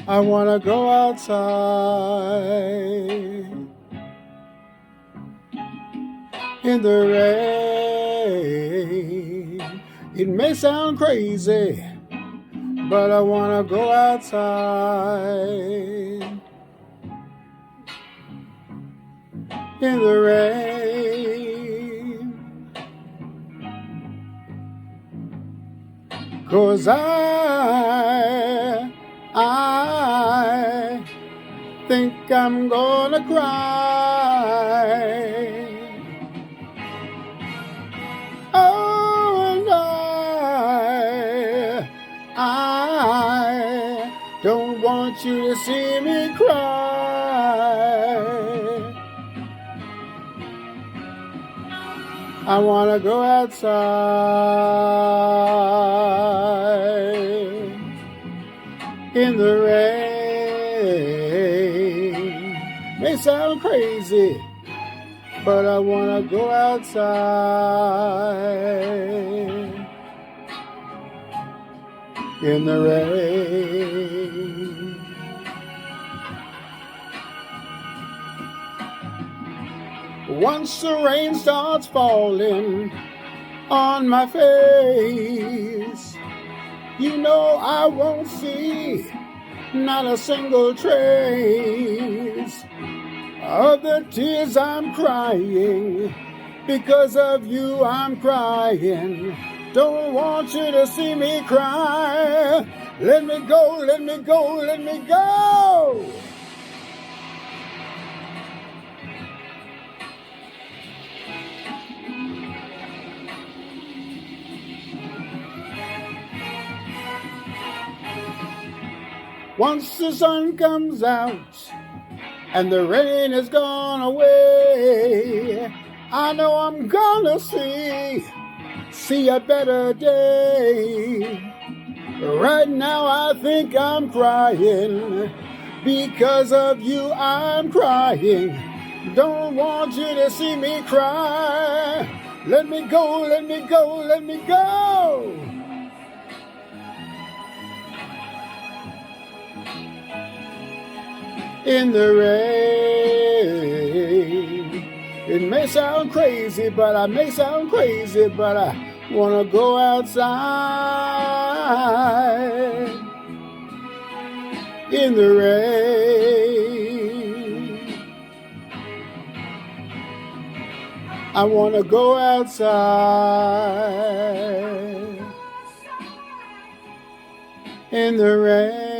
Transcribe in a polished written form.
I wanna go outside in the rain. It may sound crazy, but I wanna go outside in the rain. 'Cause I think I'm gonna cry. Oh, and I don't want you to see me cry. I wanna go outside in the rain. May sound crazy, but I wanna go outside in the rain. Once the rain starts falling on my face, you know I won't see not a single trace of the tears I'm crying. Because of you I'm crying. Don't want you to see me cry. Let me go, let me go, let me go. Once the sun comes out and the rain has gone away, I know I'm gonna see a better day. Right now I think I'm crying. Because of you I'm crying. Don't want you to see me cry. Let me go, let me go, let me go. In the rain. It may sound crazy, but I wanna go outside in the rain. I wanna go outside in the rain.